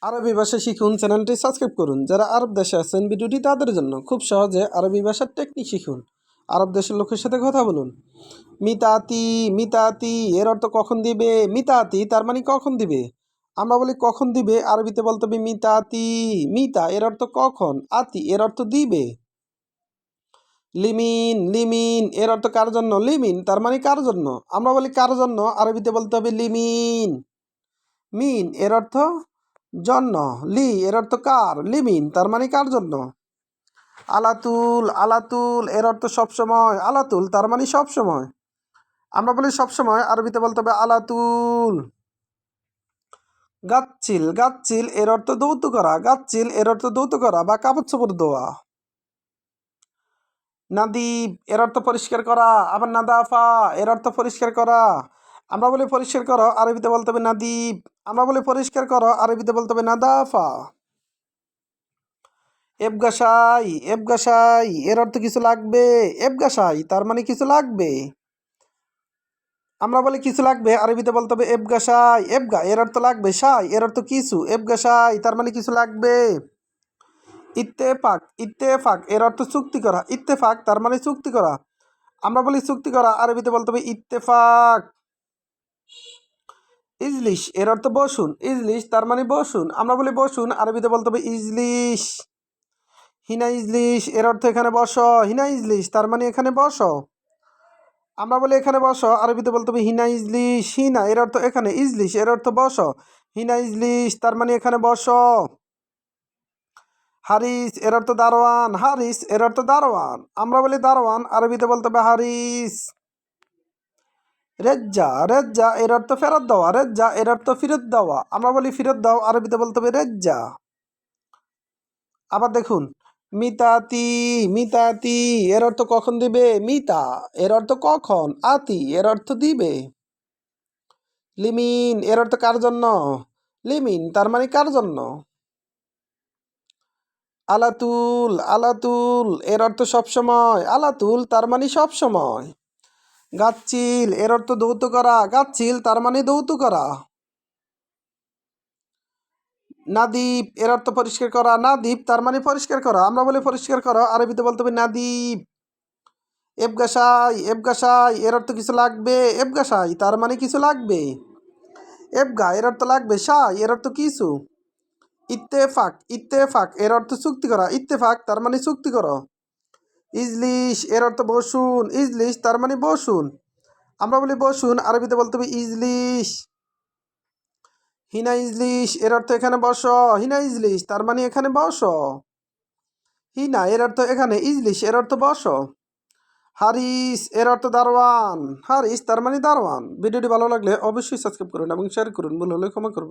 আরবি ভাষা শিখুন চ্যানেলটি সাবস্ক্রাইব করুন। যারা আরব দেশে আছেন ভিডিওটি তাদের জন্য। খুব সহজে আরবি ভাষার টেকনিক শিখুন। আরব দেশের লোকের সাথে কথা বলুন। মিতাতি মিতাতি এর অর্থ কখন দিবে। মিতাতি তার মানে কখন দিবে। আমরা বলি কখন দিবে, আরবিতে বলতে হবে মিতাতি। মিতা এর অর্থ কখন, আতি এর অর্থ দিবে। লিমিন লিমিন এর অর্থ কার জন্য। লিমিন তার মানে কার জন্য। আমরা বলি কার জন্য, আরবিতে বলতে হবে লিমিন। মিন এর অর্থ জন্য, লি এর অর্থ কার, লিমিন তার মানে কার জন্য। আলাতুল আলাতুল এর অর্থ সবসময়, আলাতুল তার মানে সবসময়। আমরা বলি সবসময়, আরবিতে বলতে হবে আলাতুল। গাচ্ছিল গাচ্ছিল এর অর্থ দৌত করা, গাচ্ছিল এর অর্থ দৌত করা বা কাপড় চোপড় ধোয়া। নাদিব এর অর্থ পরিষ্কার করা, আবার নাদাফা এর অর্থ পরিষ্কার করা। আমরা বলি পরিষ্কার করো, আরবিতে বলতে হবে নাদিব। আমরা বলি পরিষ্কার করো, আরবিতে বলতে হবে নাদাফা। এবগাসাই এবগাসাই এর অর্থ কিছু লাগবে। এবগাসাই তার মানে কিছু লাগবে। আমরা বলি কিছু লাগবে, আরবিতে বলতে হবে এবগাসাই। এবগা এর অর্থ লাগবে, সাই এর অর্থ কিছু, এবগাসাই তার মানে কিছু লাগবে। ইত্তেফাক ইত্তেফাক এর অর্থ চুক্তি করা, ইত্তেফাক তার মানে চুক্তি করা। আমরা বলি চুক্তি করা, আরবিতে বলতে হবে ইত্তেফাক। ইজলিশ এর অর্থ বসুন, ইজলিশ তার মানে বসুন। আমরা বলি বসুন, আরবিতে বলতে হবে ইজলিশ। হিনা ইজলিশ এর অর্থ এখানে বসো, হিনা ইজলিশ তার মানে এখানে বসো। আমরা বলি এখানে বসো, আরবিতে বলতে হবে হিনা ইজলিশ। হিনা এর অর্থ এখানে, ইজলিশ এর অর্থ বসো। হিনা ইজলিশ তার মানে এখানে বসো। হারিস এর অর্থ দারোয়ান, হারিস এর অর্থ দারোয়ান। আমরা বলি দারোয়ান, আরবিতে বলতে হবে হারিস। রেজ্জা রেজ্জা এর অর্থ ফেরত দেওয়া, রেজ্জা এর অর্থ ফেরত দেওয়া। আমরা বলি ফেরত দাও, আরবিতে বলতে হবে রেজ্জা। আবার দেখুন, মিতাতি মিতাতি এর অর্থ কখন দিবে। মিতা এর অর্থ কখন, আতি এর অর্থ দিবে। লিমিন এর অর্থ কার জন্য। লিমিন তার মানে কার জন্য। আলাতুল আলাতুল এর অর্থ সবসময়, আলাতুল তার মানে সবসময়। গাচ্ছিল এর অর্থ দৌত করা, গাচ্ছিল তার মানে দৌত করা। নাদীপ এর অর্থ পরিষ্কার করা, নাদীপ তার মানে পরিষ্কার করা। আমরা বলি পরিষ্কার করা, আরবিতে বলতে হবে নাদীপ। এবগাসাই এবগাসাই এর অর্থ কিছু লাগবে, এবগাসাই তার মানে কিছু লাগবে। এবগা এর অর্থ লাগবে, সাই এর অর্থ কিছু। ইত্তেফাক ইত্তেফাক এর অর্থ চুক্তি করা, ইত্তেফাক তার মানে চুক্তি করো। ইজলিশ এর অর্থ বসুন, ইজলিশ তার মানে বসুন। আমরা বলি বসুন, আরবিতে বলতে হবে ইজলিশ। হিনা ইজলিশ এর অর্থ এখানে বসো, হিনা ইজলিশ তার মানে এখানে বসো। হিনা এর অর্থ এখানে, ইজলিশ এর অর্থ বসো। হারিস এর অর্থ দারোয়ান, হারিস তার মানে দারোয়ান। ভিডিওটি ভালো লাগলে অবশ্যই সাবস্ক্রাইব করুন এবং শেয়ার করুন, ভুল হলে ক্ষমা করবেন।